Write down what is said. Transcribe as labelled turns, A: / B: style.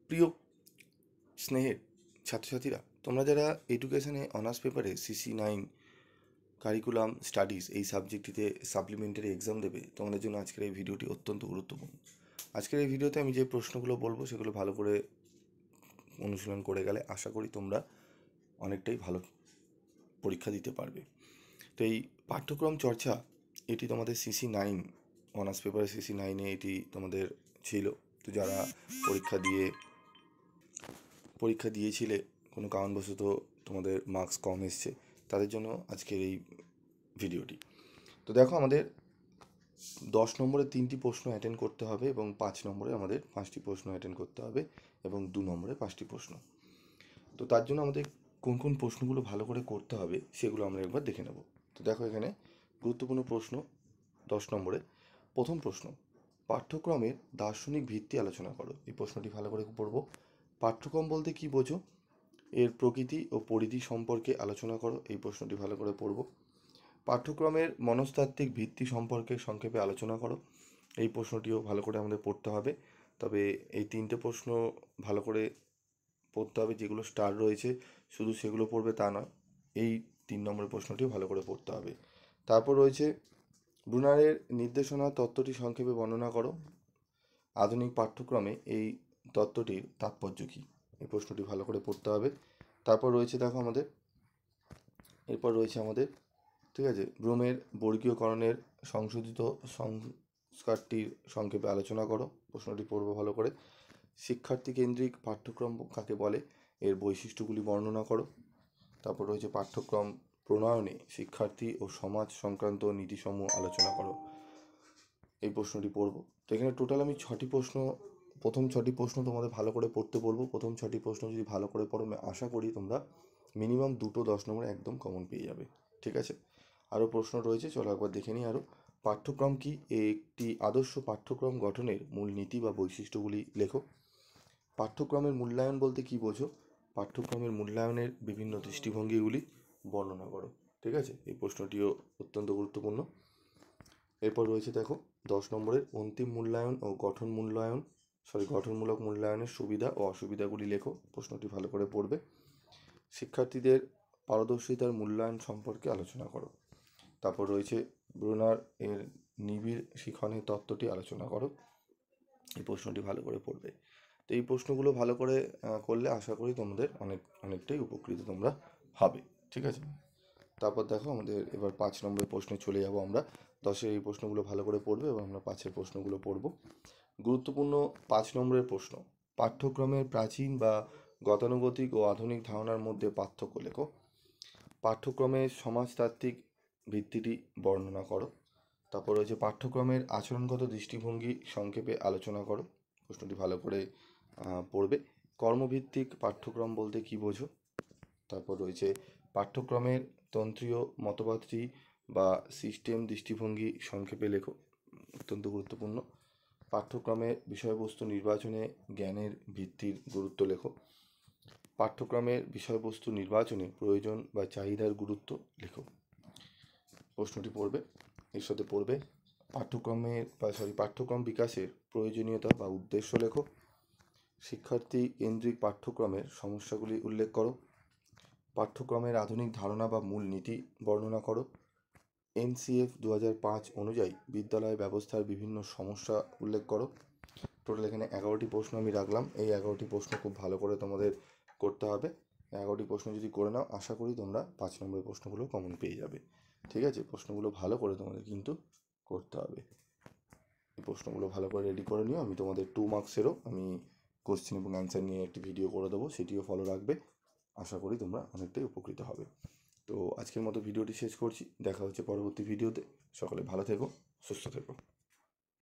A: প্রিয় স্নেহের ছাত্রছাত্রীরা, তোমরা যারা এডুকেশনে অনার্স পেপারে CC9 কারিকুলাম স্টাডিজ এই সাবজেক্টটিতে সাপ্লিমেন্টারি এক্সাম দেবে, তোমাদের জন্য আজকের এই ভিডিওটি অত্যন্ত গুরুত্বপূর্ণ। আজকের এই ভিডিওতে আমি যে প্রশ্নগুলো বলবো সেগুলো ভালো করে অনুশীলন করে গেলে আশা করি তোমরা অনেকটাই ভালো পরীক্ষা দিতে পারবে। তো এই পাঠ্যক্রম চর্চা এটি তোমাদের CC9 অনার্স পেপারে CC9-এ এটি তোমাদের ছিল। তো যারা পরীক্ষা দিয়েছিলে কোনো কারণবশত তোমাদের মার্কস কম এসছে, তাদের জন্য আজকের এই ভিডিওটি। তো দেখো, আমাদের 10 নম্বরে 3টি প্রশ্ন অ্যাটেন্ড করতে হবে এবং 5 নম্বরে আমাদের 5টি প্রশ্ন অ্যাটেন্ড করতে হবে এবং 2 নম্বরে 5টি প্রশ্ন। তো তার জন্য আমাদের কোন কোন প্রশ্নগুলো ভালো করে করতে হবে সেগুলো আমরা একবার দেখে নেব। তো দেখো, এখানে গুরুত্বপূর্ণ প্রশ্ন 10 নম্বরে। প্রথম প্রশ্ন, পাঠ্যক্রমের দার্শনিক ভিত্তি আলোচনা করো। এই প্রশ্নটি ভালো করে পড়ব। পাঠ্যক্রম বলতে কী বোঝো? এর প্রকৃতি ও পরিধি সম্পর্কে আলোচনা করো। এই প্রশ্নটি ভালো করে পড়ব। পাঠ্যক্রমের মনস্তাত্ত্বিক ভিত্তি সম্পর্কে সংক্ষেপে আলোচনা করো। এই প্রশ্নটিও ভালো করে আমাদের পড়তে হবে। তবে এই 3টে প্রশ্ন ভালো করে পড়তে হবে। যেগুলো স্টার রয়েছে শুধু সেগুলো পড়বে তা নয়, এই 3 নম্বরের প্রশ্নটিও ভালো করে পড়তে হবে। তারপর রয়েছে ব্রুনারের নির্দেশনা তত্ত্বটি সংক্ষেপে বর্ণনা করো। আধুনিক পাঠ্যক্রমে এই তত্ত্বটির তাৎপর্য কী? এই প্রশ্নটি ভালো করে পড়তে হবে। তারপর রয়েছে দেখো আমাদের, ঠিক আছে, ব্রুমের বর্গীয়করণের সংশোধিত সংস্কারটির সংক্ষেপে আলোচনা করো। প্রশ্নটি পড়বো ভালো করে। শিক্ষার্থী কেন্দ্রিক পাঠ্যক্রম কাকে বলে? এর বৈশিষ্ট্যগুলি বর্ণনা করো। তারপর রয়েছে পাঠ্যক্রম প্রণয়নে শিক্ষার্থী ও সমাজ সংক্রান্ত নীতিসমূহ আলোচনা করো। এই প্রশ্নটি পড়বো। তো এখানে টোটাল আমি 6টি প্রশ্ন, প্রথম 6টি প্রশ্ন তোমাদের ভালো করে পড়তে বলবো। প্রথম 6টি প্রশ্ন যদি ভালো করে পড়ো, আমি আশা করি তোমরা মিনিমাম 2টো 10 নম্বরে একদম কমন পেয়ে যাবে। ঠিক আছে, আরও প্রশ্ন রয়েছে, চলো একবার দেখে নিই আরও। পাঠ্যক্রম কি? একটি আদর্শ পাঠ্যক্রম গঠনের মূল নীতি বা বৈশিষ্ট্যগুলি লেখো। পাঠ্যক্রমের মূল্যায়ন বলতে কী বোঝো? পাঠ্যক্রমের মূল্যায়নের বিভিন্ন দৃষ্টিভঙ্গিগুলি বর্ণনা করো। ঠিক আছে, এই প্রশ্নটিও অত্যন্ত গুরুত্বপূর্ণ। এরপর রয়েছে দেখো 10 নম্বরের অন্তিম মূল্যায়ন ও গঠনমূলক মূল্যায়নের সুবিধা ও অসুবিধাগুলি লেখো। প্রশ্নটি ভালো করে পড়বে। শিক্ষার্থীদের পারদর্শিতার মূল্যায়ন সম্পর্কে আলোচনা করো। তারপর রয়েছে ব্রুনার এর নিবিড় শিখনের তত্ত্বটি আলোচনা করো। এই প্রশ্নটি ভালো করে পড়বে। তো এই প্রশ্নগুলো ভালো করে করলে আশা করি তোমাদের অনেকটাই উপকৃত তোমরা হবে। ঠিক আছে, তারপর দেখো আমাদের এবার 5 নম্বরের প্রশ্নে চলে যাব আমরা। 10-এর এই প্রশ্নগুলো ভালো করে পড়বে এবং আমরা 5-এর প্রশ্নগুলো পড়ব। গুরুত্বপূর্ণ 5 নম্বরের প্রশ্ন, পাঠ্যক্রমের প্রাচীন বা গতানুগতিক ও আধুনিক ধারণার মধ্যে পার্থক্য লেখো। পাঠ্যক্রমের সমাজতাত্ত্বিক ভিত্তিটি বর্ণনা করো। তারপর রয়েছে পাঠ্যক্রমের আচরণগত দৃষ্টিভঙ্গি সংক্ষেপে আলোচনা করো। প্রশ্নটি ভালো করে পড়বে। কর্মভিত্তিক পাঠ্যক্রম বলতে কী বোঝো? তারপর রয়েছে পাঠ্যক্রমের তন্ত্রীয় মতবাদটি বা সিস্টেম দৃষ্টিভঙ্গি সংক্ষেপে লেখো। অত্যন্ত গুরুত্বপূর্ণ। পাঠ্যক্রমের বিষয়বস্তু নির্বাচনে জ্ঞানের ভিত্তির গুরুত্ব লেখো। পাঠ্যক্রমের বিষয়বস্তু নির্বাচনে প্রয়োজন বা চাহিদার গুরুত্ব লেখো। প্রশ্নটি পড়বে, এর সাথে পড়বে পাঠ্যক্রম বিকাশের প্রয়োজনীয়তা বা উদ্দেশ্য লেখো। শিক্ষার্থী কেন্দ্রিক পাঠ্যক্রমের সমস্যাগুলি উল্লেখ করো। পাঠ্যক্রমের আধুনিক ধারণা বা মূল নীতি বর্ণনা করো। NCF 2005 অনুযায়ী বিদ্যালয় ব্যবস্থার বিভিন্ন সমস্যা উল্লেখ করো। টোটাল এখানে 11টি প্রশ্ন আমি রাখলাম। এই 11টি প্রশ্ন খুব ভালো করে তোমাদের করতে হবে। 11টি প্রশ্ন যদি করে নাও, আশা করি তোমরা 5 নম্বরের প্রশ্নগুলো কমন পেয়ে যাবে। ঠিক আছে, প্রশ্নগুলো ভালো করে তোমাদের কিন্তু করতে হবে। এই প্রশ্নগুলো ভালো করে রেডি করে নিও। আমি তোমাদের 2 মার্কসেরও আমি কোশ্চেন এবং অ্যান্সার নিয়ে একটি ভিডিও করে দেবো, সেটিও ফলো রাখবে। আশা করি তোমরা অনেকটাই উপকৃত হবে। তো আজকের মতো ভিডিওটি শেষ করছি। দেখা হচ্ছে পরবর্তী ভিডিওতে। সকলে ভালো থেকো, সুস্থ থেকো।